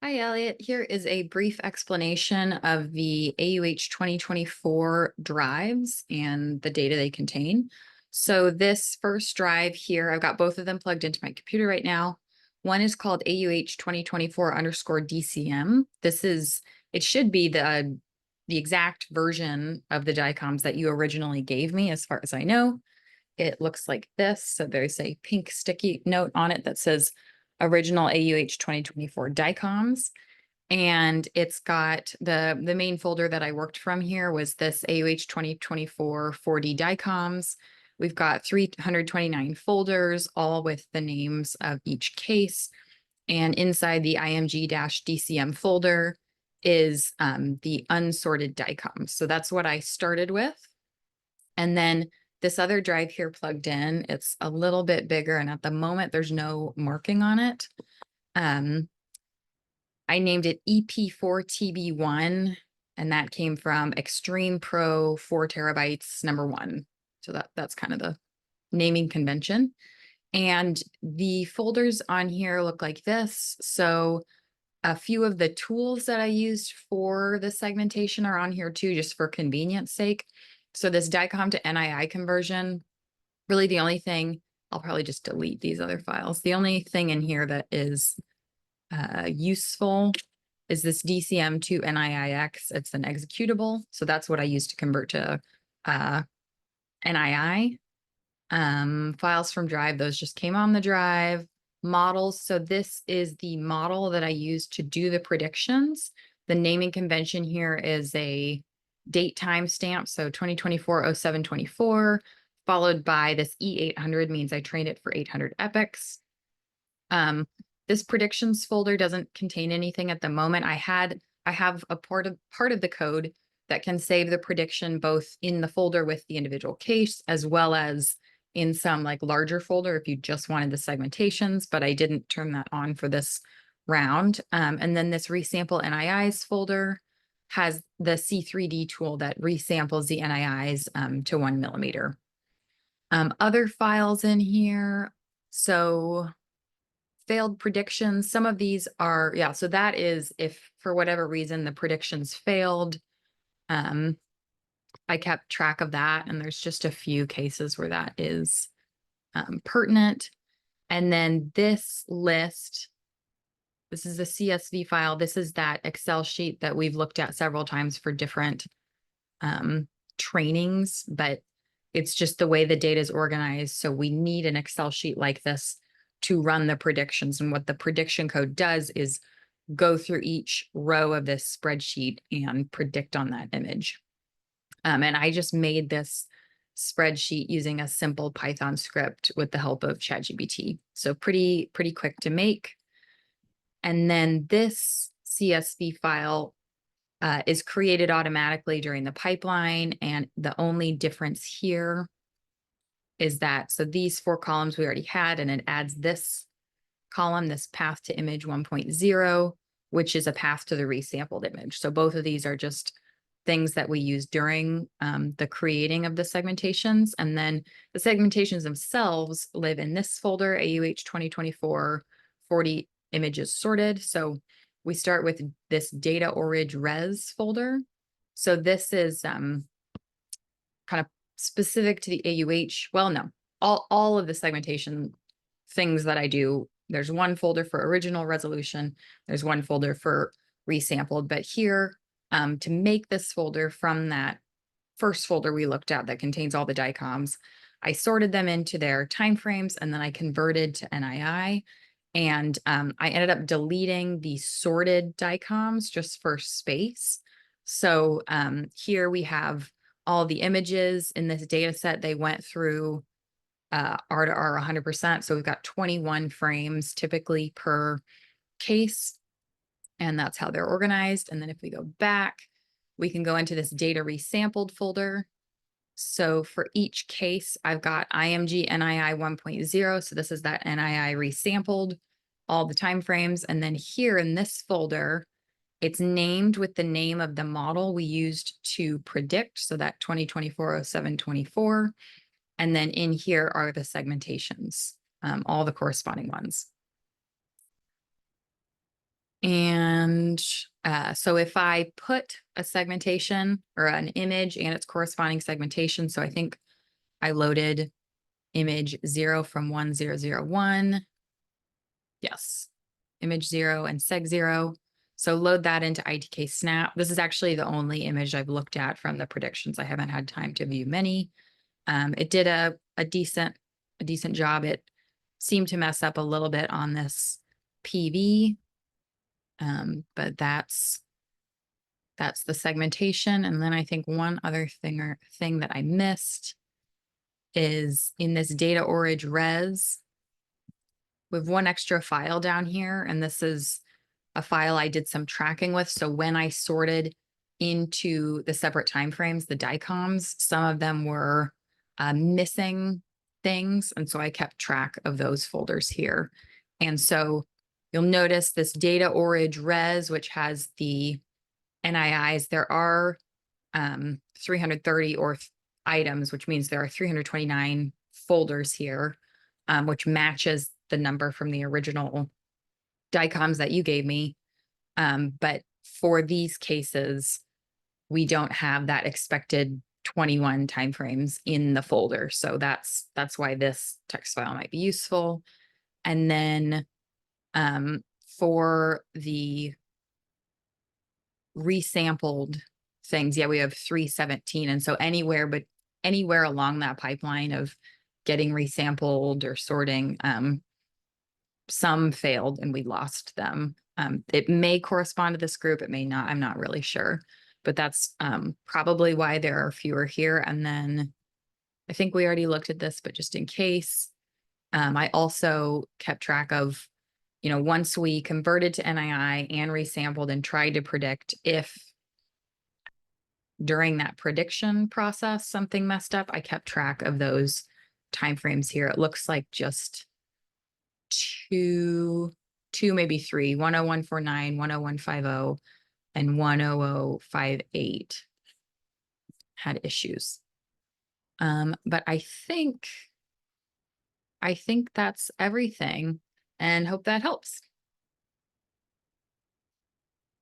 Hi, Elliot. Here is a brief explanation of the AUH 2024 drives and the data they contain. So this first drive here, I've got both of them plugged into my computer right now. One is called AUH 2024 underscore DCM. It should be the exact version of the DICOMs that you originally gave me, as far as I know. It looks like this. So there's a pink sticky note on it that says original AUH 2024 DICOMs. And it's got the main folder that I worked from here was this AUH 2024 4D DICOMs. We've got 329 folders, all with the names of each case. And inside the IMG-DCM folder is the unsorted DICOMs. So that's what I started with. And then this other drive here plugged in, it's a little bit bigger, and at the moment there's no marking on it. I named it EP4TB1, and that came from Extreme Pro 4 terabytes #1. So that's kind of the naming convention. And the folders on here look like this. So a few of the tools that I used for the segmentation are on here too, just for convenience sake. So this DICOM to NII conversion, really the only thing, I'll probably just delete these other files. The only thing in here that is useful is this DCM to NIIX. It's an executable. So that's what I use to convert to NII. Files from drive, those just came on the drive. Models. So this is the model that I used to do the predictions. The naming convention here is a date timestamp. So 2024-07-24, followed by this E800 means I trained it for 800 epochs. This predictions folder doesn't contain anything at the moment. I have a part of the code that can save the prediction both in the folder with the individual case as well as in some like larger folder if you just wanted the segmentations, but I didn't turn that on for this round. And then this resample NIIs folder has the C3D tool that resamples the NIIs to 1 millimeter. Other files in here. So failed predictions. Some of these are, yeah, so that is if for whatever reason the predictions failed. I kept track of that, and there's just a few cases where that is pertinent. And then this list, this is a CSV file. This is that Excel sheet that we've looked at several times for different trainings, but it's just the way the data is organized. So we need an Excel sheet like this to run the predictions. And what the prediction code does is go through each row of this spreadsheet and predict on that image. And I just made this spreadsheet using a simple Python script with the help of ChatGPT. So pretty quick to make. And then this CSV file is created automatically during the pipeline. And the only difference here is that, so these 4 columns we already had, and it adds this column, this path to image 1.0, which is a path to the resampled image. So both of these are just things that we use during the creating of the segmentations. And then the segmentations themselves live in this folder, AUH 2024 40 images sorted. So we start with this data orig res folder. So this is kind of specific to the AUH. Well, no, all of the segmentation things that I do, there's one folder for original resolution. There's one folder for resampled, but here, to make this folder from that first folder we looked at that contains all the DICOMs, I sorted them into their timeframes, and then I converted to NII. And I ended up deleting the sorted DICOMs just for space. So here we have all the images in this data set. They went through R to R 100%. So we've got 21 frames typically per case. And that's how they're organized. And then if we go back, we can go into this data resampled folder. So for each case, I've got IMG NII 1.0. So this is that NII resampled, all the timeframes. And then here in this folder, it's named with the name of the model we used to predict. So that 2024-07-24. And then in here are the segmentations, all the corresponding ones. And image. So if I put a segmentation or an image and its corresponding segmentation, so I think I loaded image 0 from 1001. Yes, image 0 and seg 0. So load that into ITK Snap. This is actually the only image I've looked at from the predictions. I haven't had time to view many. It did a decent job. It seemed to mess up a little bit on this PV, but that's the segmentation. And then I think one other thing that I missed is in this data origin res, we have one extra file down here, and this is a file I did some tracking with. So when I sorted into the separate timeframes, the DICOMs, some of them were missing things. And so I kept track of those folders here. And so you'll notice this data origin res, which has the NIIs, there are 330 items, which means there are 329 folders here, which matches the number from the original DICOMs that you gave me. But for these cases, we don't have that expected 21 timeframes in the folder. So that's why this text file might be useful. And then for the resampled things, yeah, we have 317. And so anywhere along that pipeline of getting resampled or sorting, some failed and we lost them. It may correspond to this group, it may not, I'm not really sure, but that's probably why there are fewer here. And then I think we already looked at this, but just in case, I also kept track of, once we converted to NII and resampled and tried to predict if during that prediction process something messed up, I kept track of those timeframes here. It looks like just two, maybe three, 10149, 10150, and 10058 had issues. But I think that's everything, and hope that helps.